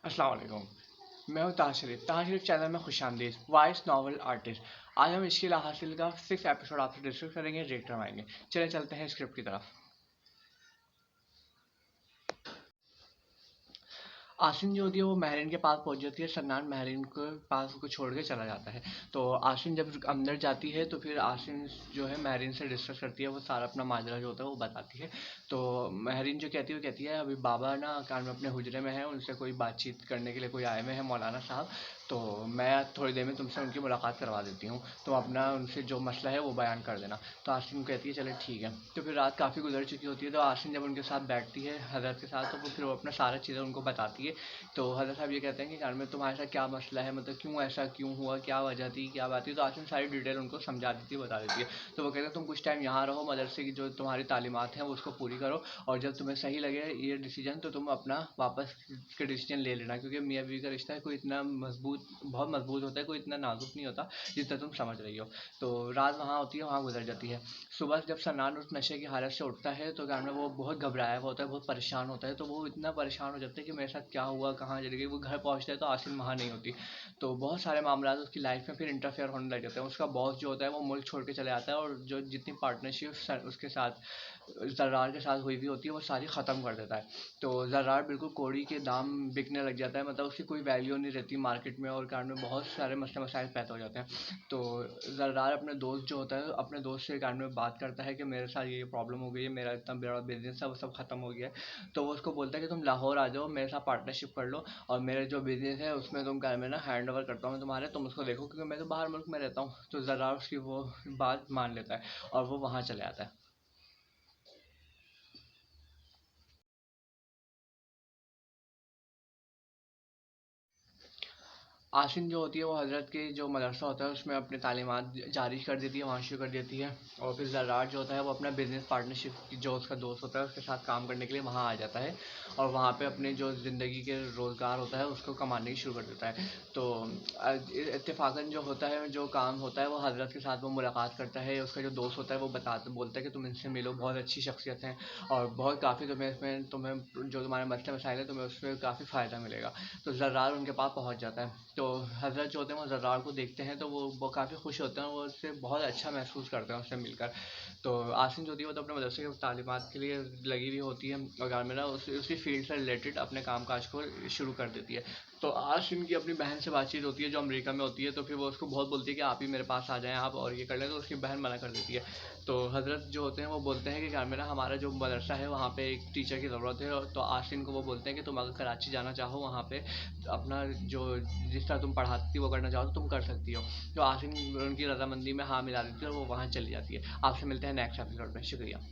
अस्सलाम वालेकुम। मैं हूँ ताज शरीफ चैनल में खुश आमदीद वॉइस नॉवल आर्टिस्ट। आज हम इश्क़ हासिल का 6 एपिसोड आपसे डिस्कस करेंगे, रेट करवाएंगे। चले चलते हैं स्क्रिप्ट की तरफ। आसिन जो होती है वो महरीन के पास पहुंच जाती है। सन्नान महरीन के पास उसको छोड़ के चला जाता है। तो आसिन जब अंदर जाती है तो फिर आसिन जो है महरीन से डिस्कस करती है, वो सारा अपना माजरा जो होता है वो बताती है। तो महरीन जो कहती है वो कहती है अभी बाबा ना कान में अपने हुजरे में है, उनसे कोई बातचीत करने के लिए कोई आए हुए हैं, मौलाना साहब। तो मैं थोड़ी देर में तुमसे उनकी मुलाकात करवा देती हूँ, तो अपना उनसे जो मसला है वो बयान कर देना। तो आसिन कहती है चले ठीक है। तो फिर रात काफ़ी गुजर चुकी होती है, तो आसिन जब उनके साथ बैठती है हजरत के साथ, तो वो फिर वो अपना सारा चीज़ें उनको बताती है। तो हज़रत साहब ये कहते हैं कि कार में तुम्हारे साथ क्या मसला है, मतलब क्यों ऐसा क्यों हुआ, क्या वजह थी, क्या बात थी। तो आसिम सारी डिटेल उनको समझा देती है, बता देती है। तो वो कहते हैं तुम कुछ टाइम यहाँ रहो, मदरसे की जो तुम्हारी तालीमात हैं वो उसको पूरी करो, और जब तुम्हें सही लगे ये डिसीजन तो तुम अपना वापस के डिसीजन ले लेना, क्योंकि मियाँ बीवी का रिश्ता है कोई इतना मजबूत, बहुत मजबूत होता है, कोई इतना नाजुक नहीं होता जितना तुम समझ रही हो। तो रात वहाँ होती है, वहाँ गुजर जाती है। सुबह जब सन्नान उस नशे की हालत से उठता है तो क्या नाम है, वो बहुत घबराया हुआ होता है, बहुत परेशान होता है। तो वो इतना परेशान हो जाता है कि मेरे साथ क्या हुआ, कहाँ चली गई। वो घर पहुँचता है तो आसिन वहाँ नहीं होती। तो बहुत सारे मामला उसकी लाइफ में फिर इंटरफेयर होने लग जाते हैं। उसका बॉस जो होता है वो मुल्क छोड़ के चले जाता है, और जो जितनी पार्टनरशिप उसके साथ जर्रार के साथ हुई भी होती है वो सारी ख़त्म कर देता है। तो जर्रार बिल्कुल कौड़ी के दाम बिकने लग जाता है, मतलब उसकी कोई वैल्यू नहीं रहती मार्केट में, और कारण में बहुत सारे मसले मसाइल पैदा हो जाते हैं। तो जर्रार अपने दोस्त जो होता है, अपने दोस्त से कारण में बात करता है कि मेरे साथ ये प्रॉब्लम हो गई है, मेरा इतना बड़ा बिजनेस है वो सब खत्म हो गया है। तो वो उसको बोलता है कि तुम लाहौर आ जाओ, मेरे साथ पार्टनरशिप कर लो, और मेरे जो बिजनेस है उसमें तुम घर में ना हैंड ओवर करता हूँ मैं तुम्हारे, तुम उसको देखो, क्योंकि मैं तो बाहर मुल्क में रहता हूँ। तो जर्रार उसकी वो बात मान लेता है और वो वहाँ चले आता है। आसिन जो होती है वो हज़रत के जो मदरसा होता है उसमें अपनी तालीमात जारी कर देती है, वहाँ शुरू कर देती है। और फिर ज़र्रार जो होता है वो अपना बिज़नेस पार्टनरशिप जो उसका दोस्त होता है उसके साथ काम करने के लिए वहाँ आ जाता है, और वहाँ पे अपने जो ज़िंदगी के रोज़गार होता है उसको कमाने की शुरू कर देता है। तो इत्तेफाकन जो होता है, जो काम होता है, वो हज़रत के साथ वो मुलाकात करता है। उसका जो दोस्त होता है वो बोलता है कि तुम इनसे मिलो, बहुत अच्छी शख्सियत हैं, और बहुत काफ़ी तुम्हें इसमें तुम्हें जो तुम्हारे मसले मसाइल है तुम्हें उसमें काफ़ी फ़ायदा मिलेगा। तो ज़र्रार उनके पास पहुँच जाता है। तो हज़रत जो होते हैं वो ज़र्रार को देखते हैं तो वो काफ़ी खुश होते हैं, वो उससे बहुत अच्छा महसूस करते हैं उससे मिलकर। तो आसिन जो होती है वो तो अपने मदरसे की तालीमात के लिए लगी हुई होती है, और घर में ना उसी फील्ड से रिलेटेड अपने काम काज को शुरू कर देती है। तो आसिन की अपनी बहन से बातचीत होती है जो अमेरिका में होती है, तो फिर वो उसको बहुत बोलती है कि आप ही मेरे पास आ जाएं, आप और ये कर लें। तो उसकी बहन मना कर देती है। तो हज़रत जो होते हैं वो बोलते हैं कि घर में ना हमारा जो मदरसा है वहाँ पे एक टीचर की ज़रूरत है। और तो आसिन को वो बोलते हैं कि तुम अगर कराची जाना चाहो, वहाँ पे अपना जो जिस तरह तुम पढ़ाती वो करना चाहो तो तुम कर सकती हो। तो आसिन उनकी रजामंदी में हाँ मिला देती है और वो वहाँ चली जाती है। आपसे मिलते हैं नेक्स्ट एपिसोड में। शुक्रिया।